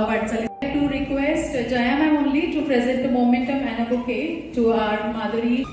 वाटचाली. To request Jaya ma'am only to present the momentum and a bouquet to our Madhuri.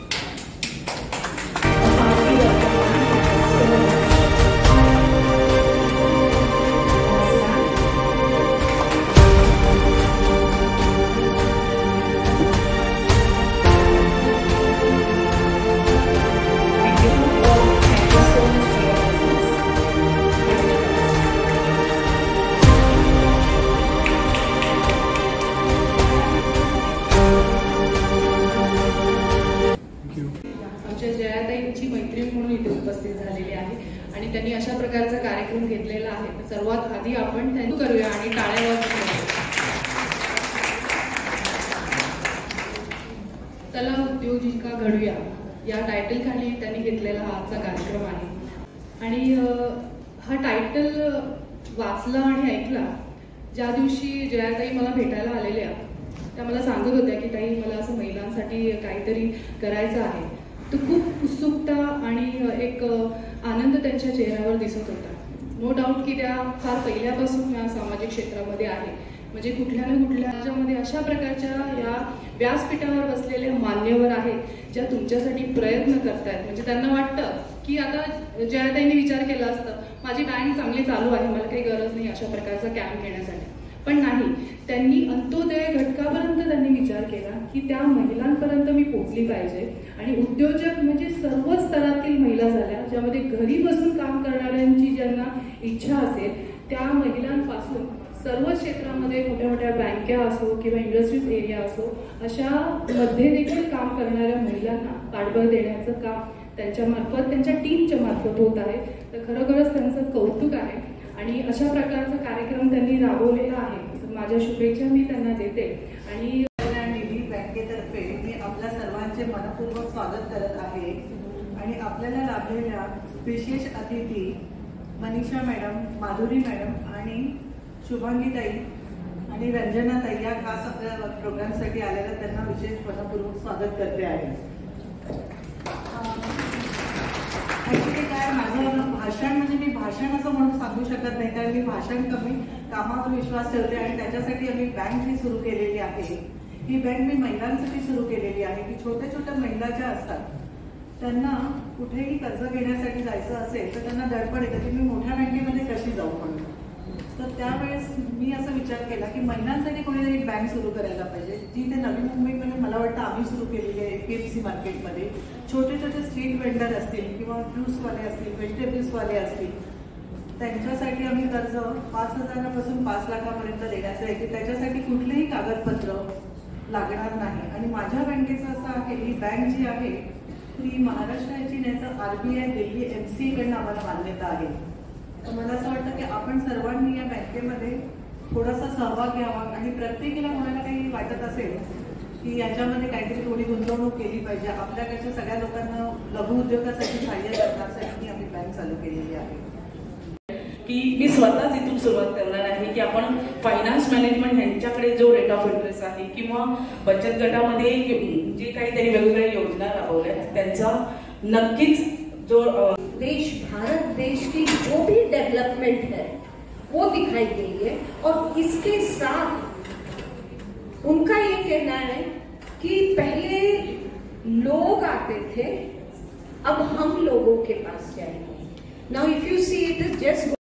जयाताईंची मैत्रीण म्हणून इथे उपस्थित झालेली आहे आणि त्यांनी अशा प्रकारचा कार्यक्रम घेतलेला आहे. तर सर्वात आधी आपण त्यांना करूया आणि टाळ्या वाजवूया. चला उद्योजिका घडूया या टायटल खाली त्यांनी घेतलेला हा आजचा कार्यक्रम आहे. आणि हा टायटल वाचला आणि ऐकला ज्या दिवशी जयाताई मला भेटायला आलेल्या, त्या मला सांगत होत्या की ताई मला असं महिलांसाठी काहीतरी करायचं आहे. तर खूप उत्सुकता आणि एक आनंद त्यांच्या चेहऱ्यावर दिसत होता. नो डाऊट की त्या फार पहिल्यापासून या सामाजिक क्षेत्रामध्ये आहे. म्हणजे कुठल्या ना कुठल्या राज्यामध्ये अशा प्रकारच्या या व्यासपीठावर बसलेले मान्यवर आहेत ज्या तुमच्यासाठी प्रयत्न करतायत. म्हणजे त्यांना वाटतं की आता जयाताईंनी विचार केला असतं माझी बँक चांगली चालू आहे, मला काही गरज नाही अशा प्रकारचा कॅम्प घेण्यासाठी. पण नाही, त्यांनी अंत्योदय घटकापर्यंत त्यांनी विचार केला की त्या महिलांपर्यंत मी पोहोचली पाहिजे. आणि उद्योजक म्हणजे सर्व स्तरातील महिला झाल्या ज्यामध्ये घरी बसून काम करणाऱ्यांची ज्यांना इच्छा असेल त्या महिलांपासून सर्व क्षेत्रामध्ये मोठ्या मोठ्या बँका असो किंवा इंडस्ट्रीज एरिया असो अशा मध्ये देखील काम करणाऱ्या महिलांना पाठबळ देण्याचं काम त्यांच्यामार्फत त्यांच्या टीमच्या मार्फत होत आहे. तर खरोखरच त्यांचं कौतुक आहे आणि अशा प्रकारचा कार्यक्रम त्यांनी राबवलेला आहे. माझ्या शुभेच्छा मी त्यांना देते. आणि निधी बँकेतर्फे मी आपल्या सर्वांचे मनपूर्वक स्वागत करत आहे. आणि आपल्याला लाभलेल्या विशेष अतिथी मनीषा मॅडम, माधुरी मॅडम आणि शुभांगीताई आणि रंजनाताई या खास आपल्या प्रोग्रामसाठी आलेल्या त्यांना विशेष मनपूर्वक स्वागत करते आहे. ॲक्च्युली काय माझं भाषण म्हणजे मी भाषण असं म्हणून सांगू शकत नाही, कारण मी भाषण कमी कामावर विश्वास ठेवते आणि त्याच्यासाठी आम्ही बँक ही सुरू केलेली आहे. ही बँक मी महिलांसाठी सुरू केलेली आहे की छोट्या छोट्या महिला ज्या असतात त्यांना कुठेही कर्ज घेण्यासाठी जायचं असेल तर त्यांना धडपड येते की मी मोठ्या बँकेमध्ये कशी जाऊ म्हणून. तर त्यावेळेस मी असा विचार केला की महिलांसाठी कोणीतरी एक बँक सुरू करायला पाहिजे, जी ते नवी मुंबईमध्ये मला वाटतं आम्ही सुरू केलेली आहे. KFC मार्केटमध्ये छोटे छोटे स्ट्रीट वेंडर असतील किंवा ज्यूसवाले असतील, व्हेजिटेबल्सवाले असतील, त्यांच्यासाठी आम्ही कर्ज 5,000पासून 5 लाखापर्यंत देण्याचं आहे की त्याच्यासाठी कुठलेही कागदपत्र लागणार नाही. आणि माझ्या बँकेचं असं आहे, ही बँक जी आहे ती महाराष्ट्राची नाही तर RBI दिल्ली MCA कडनं आम्हाला मान्यता आहे. तर मला असं वाटतं की आपण सर्वांनी या बँकेमध्ये थोडासा सहभाग घ्यावा आणि प्रत्येकीला कोणाला काही वाटत असेल की याच्यामध्ये काहीतरी थोडी गुंतवणूक केली पाहिजे, आपल्याकडच्या सगळ्या लोकांना लघु उद्योगासाठी सहाय्य करण्यासाठी आम्ही बँक चालू केलेली आहे. की मी स्वतःच इथून सुरुवात करणार आहे की आपण फायनान्स मॅनेजमेंट यांच्याकडे जो रेट ऑफ इंटरेस्ट आहे किंवा बचत गटामध्ये जे काही त्यांनी वेगवेगळ्या योजना राबवल्या त्यांचा नक्कीच जो देश भारत देश की जो भी डेवलपमेंट है वो दिखाई गई है. और इसके साथ उनका ये कहना है कि पहले लोग आते थे, अब हम लोगों के पास जाएंगे. Now if you see it is just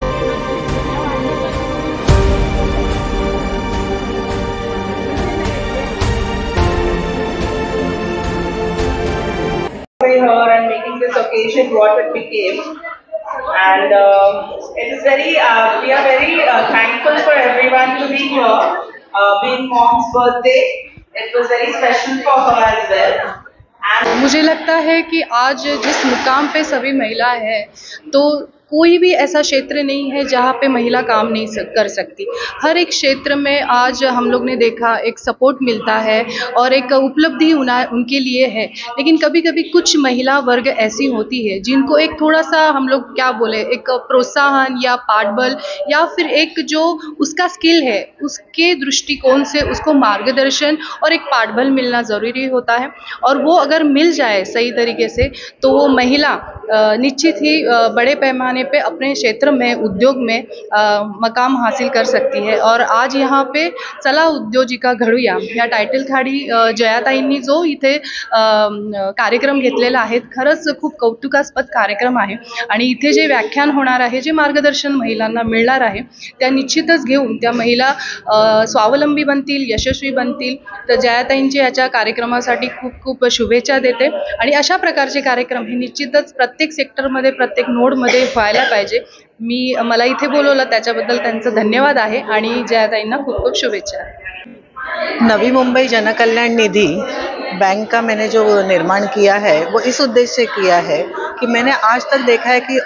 her and making this occasion what it became. And it is very, we are very thankful for everyone to be here. Being Mom's birthday, it was very special for her as well. मुझे लगता है कि आज जिस मुकाम पे सभी महिला हैं तो कोई भी ऐसा क्षेत्र नहीं है जहाँ पे महिला काम नहीं कर सकती. हर एक क्षेत्र में आज हम लोग ने देखा एक सपोर्ट मिलता है और एक उपलब्धि उनके लिए है. लेकिन कभी कभी कुछ महिला वर्ग ऐसी होती है जिनको एक थोड़ा सा हम लोग क्या बोले एक प्रोत्साहन या पाठबल या फिर एक जो उसका स्किल है उसके दृष्टिकोण से उसको मार्गदर्शन और एक पाठबल मिलना ज़रूरी होता है. और वो अगर मिल जाए सही तरीके से तो वो महिला निश्चित ही बड़े पैमाने पैमाने पे अपने क्षेत्र में उद्योग में मकाम हासिल कर सकती है। और आज यहाँ पे चला उद्योजिका घडूया या टायटल खाली जयाताईंनी जो इथे कार्यक्रम घेतलेला आहे, खरंच खूप कौतुकास्पद कार्यक्रम आहे। आणि इथे जे व्याख्यान होणार आहे, जे मार्गदर्शन महिलांना मिळणार आहे, त्या निश्चितच घेऊन त्या महिला स्वावलंबी बनतील, यशस्वी बनतील। तर जयाताईंची याच्या कार्यक्रमासाठी खूप खूप शुभेच्छा देते आणि अशा प्रकारचे कार्यक्रम हे निश्चितच प्रत्येक सेक्टरमध्ये, प्रत्येक नोडमध्ये व्हायला पाहिजे। मला इथे बोलवलं त्याच्याबद्दल त्यांचं धन्यवाद आहे आणि जयाताईंना खूप खूप शुभेच्छा। नवी मुंबई जनकल्याण निधि बैंक का मैंने जो निर्माण किया है वो इस उद्देश्य से किया है कि मैंने आज तक देखा है कि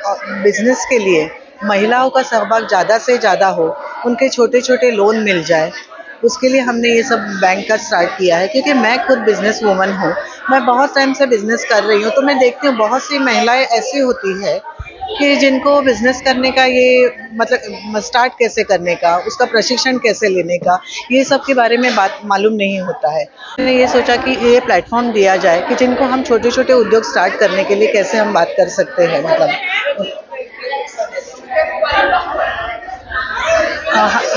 बिजनेस के लिए महिलाओं का सहभाग ज़्यादा से ज़्यादा हो, उनके छोटे छोटे लोन मिल जाए, उसके लिए हमने ये सब बैंक का स्टार्ट किया है। क्योंकि मैं खुद बिजनेस वूमन हूँ, मैं बहुत टाइम से बिजनेस कर रही हूँ, तो मैं देखती हूँ बहुत सी महिलाएं ऐसी होती है कि जिनको बिजनेस करने का ये मतलब स्टार्ट कैसे करने का, उसका प्रशिक्षण कैसे लेने का, ये सब के बारे में बात मालूम नहीं होता है। मैंने ये सोचा कि ये प्लेटफॉर्म दिया जाए कि जिनको हम छोटे छोटे उद्योग स्टार्ट करने के लिए कैसे हम बात कर सकते हैं। मतलब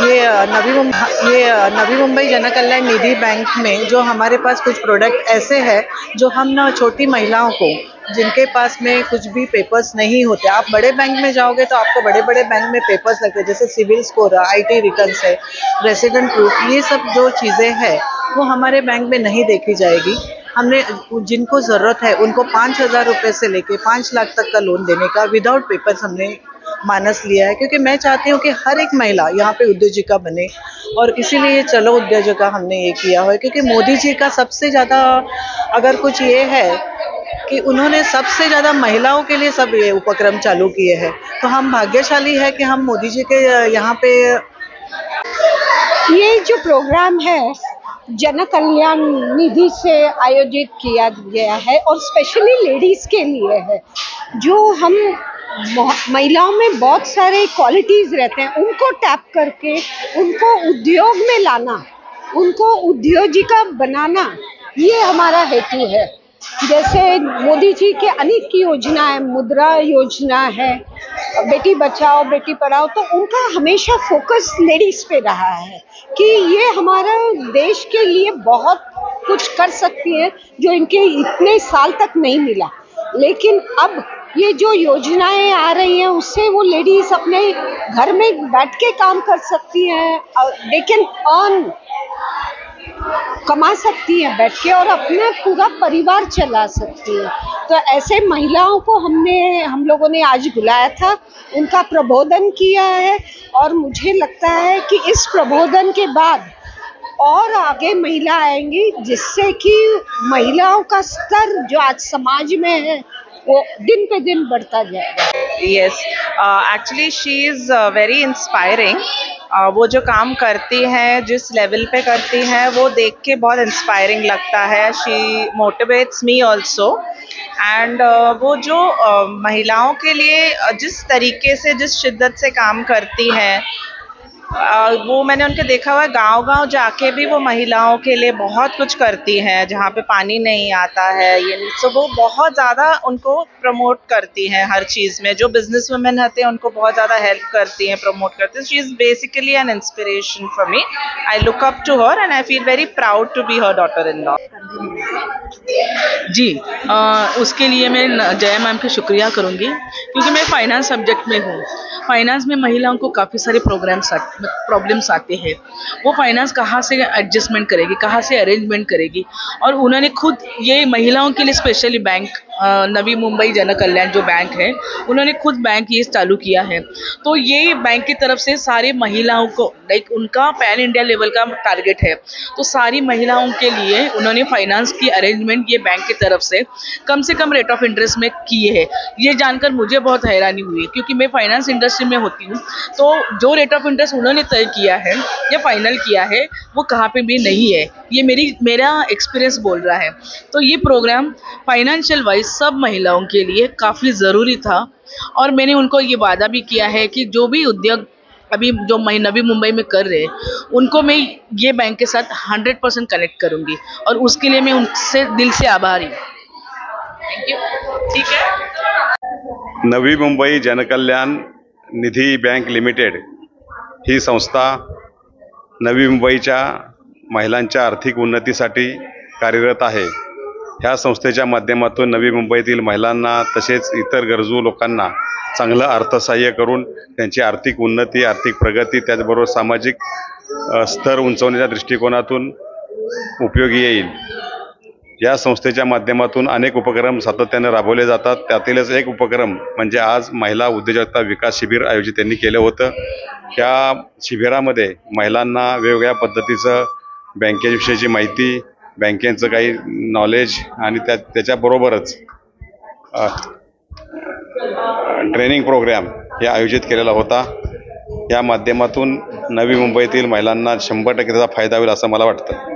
ये नवी मुंबई जनकल्याण निधि बैंक में जो हमारे पास कुछ प्रोडक्ट ऐसे हैं जो हम ना छोटी महिलाओं को, जिनके पास में कुछ भी पेपर्स नहीं होते, आप बड़े बैंक में जाओगे तो आपको बड़े बड़े बैंक में पेपर्स लगते हैं, जैसे सिविल स्कोर, IT रिटर्न्स है, रेसिडेंट प्रूफ, ये सब जो चीज़ें हैं वो हमारे बैंक में नहीं देखी जाएगी। हमने जिनको ज़रूरत है उनको 5,000 रुपये से लेके 5 लाख तक का लोन देने का विदाउट पेपर्स हमने मानस लिया है। क्योंकि मैं चाहती हूँ कि हर एक महिला यहाँ पे उद्योजिका बने, और इसीलिए चलो उद्योजिका हमने ये किया हुआ है। क्योंकि मोदी जी का सबसे ज़्यादा अगर कुछ ये है कि उन्होंने सबसे ज़्यादा महिलाओं के लिए सब ये उपक्रम चालू किए हैं, तो हम भाग्यशाली है कि हम मोदी जी के यहाँ पे ये जो प्रोग्राम है जन कल्याण निधि से आयोजित किया गया है और स्पेशली लेडीज़ के लिए है। जो हम महिलाओं में बहुत सारे क्वालिटीज़ रहते हैं, उनको टैप करके उनको उद्योग में लाना, उनको उद्योजिका बनाना, ये हमारा हेतु है। जैसे मोदी जी के अनेक योजनाएं, मुद्रा योजना है, बेटी बचाओ बेटी पढ़ाओ, तो उनका हमेशा फोकस लेडीज़ पे रहा है कि ये हमारा देश के लिए बहुत कुछ कर सकती है जो इनके इतने साल तक नहीं मिला। लेकिन अब ये जो योजनाएं आ रही हैं उससे वो लेडीज अपने घर में बैठ के काम कर सकती हैं, दे कैन अर्न, कमा सकती हैं बैठ के और अपना पूरा परिवार चला सकती है। तो ऐसे महिलाओं को हम लोगों ने आज बुलाया था, उनका प्रबोधन किया है और मुझे लगता है कि इस प्रबोधन के बाद और आगे महिला आएंगी, जिससे कि महिलाओं का स्तर जो आज समाज में है वो दिन पे दिन बढ़ता जाएगा। Yes, actually she is very inspiring. वो जो काम करती हैं, जिस लेवल पे करती हैं, वो देख के बहुत इंस्पायरिंग लगता है। शी मोटिवेट्स मी ऑल्सो। एंड वो जो महिलाओं के लिए जिस तरीके से, जिस शिद्दत से काम करती हैं, वो मैंने उनके देखा हुआ है। गांव-गांव जाके भी वो महिलाओं के लिए बहुत कुछ करती हैं, जहाँ पे पानी नहीं आता है, ये सो वो बहुत ज़्यादा उनको प्रमोट करती हैं हर चीज़ में। जो बिजनेस वुमेन होते हैं उनको बहुत ज़्यादा हेल्प करती हैं, प्रमोट करती हैं। She is basically an inspiration for me. I look up to her and I feel very proud to be her daughter in law. जी, उसके लिए मैं जया मैम का शुक्रिया करूँगी, क्योंकि मैं फाइनेंस सब्जेक्ट में हूँ। फाइनेंस में महिलाओं को काफ़ी सारे प्रॉब्लम्स आते हैं। वो फाइनेंस कहाँ से एडजस्टमेंट करेगी, कहाँ से अरेंजमेंट करेगी, और उन्होंने खुद ये महिलाओं के लिए स्पेशली बैंक नवी मुंबई जन कल्याण जो बैंक है, उन्होंने खुद बैंक ये चालू किया है। तो ये बैंक की तरफ से सारी महिलाओं को, लाइक उनका पैन इंडिया लेवल का टारगेट है, तो सारी महिलाओं के लिए उन्होंने फाइनेंस की अरेंजमेंट ये बैंक की तरफ से कम रेट ऑफ इंटरेस्ट में किए है। ये जानकर मुझे बहुत हैरानी हुई, क्योंकि मैं फाइनेंस इंडस्ट्री में होती हूँ, तो जो रेट ऑफ इंटरेस्ट उन्होंने तय किया है या फाइनल किया है वो कहाँ पे भी नहीं है। ये मेरा एक्सपीरियंस बोल रहा है। तो ये प्रोग्राम फाइनेंशियल वाइज सब महिलाओं के लिए काफ़ी ज़रूरी था, और मैंने उनको ये वादा भी किया है कि जो भी उद्योग अभी जो नवी मुंबई में कर रहे हैं, उनको मैं ये बैंक के साथ 100% कनेक्ट करूँगी, और उसके लिए मैं उनसे दिल से आभारी हूँ। Thank you. ठीक है। नवी मुंबई जनकल्याण निधी बँक लिमिटेड ही संस्था नवी मुंबईच्या महिलांच्या आर्थिक उन्नतीसाठी कार्यरत आहे. ह्या संस्थेच्या माध्यमातून नवी मुंबईतील महिलांना तसेच इतर गरजू लोकांना चांगलं अर्थसहाय्य करून त्यांची आर्थिक उन्नती, आर्थिक प्रगती, त्याचबरोबर सामाजिक स्तर उंचवण्याच्या दृष्टिकोनातून उपयोगी येईल. या संस्थेच्या माध्यमातून अनेक उपक्रम सातत्याने राबवले जातात. त्यातीलच एक उपक्रम म्हणजे आज महिला उद्योजकता विकास शिबिर आयोजित त्यांनी केलं होतं. या शिबिरामध्ये महिलांना वेगवेगळ्या पद्धतीचं बँकेविषयीची माहिती, बँकेचं काही नॉलेज आणि त्याच्याबरोबरच ट्रेनिंग प्रोग्राम हे आयोजित केलेला होता. या माध्यमातून नवी मुंबईतील महिलांना 100% त्याचा फायदा होईल असं मला वाटतं.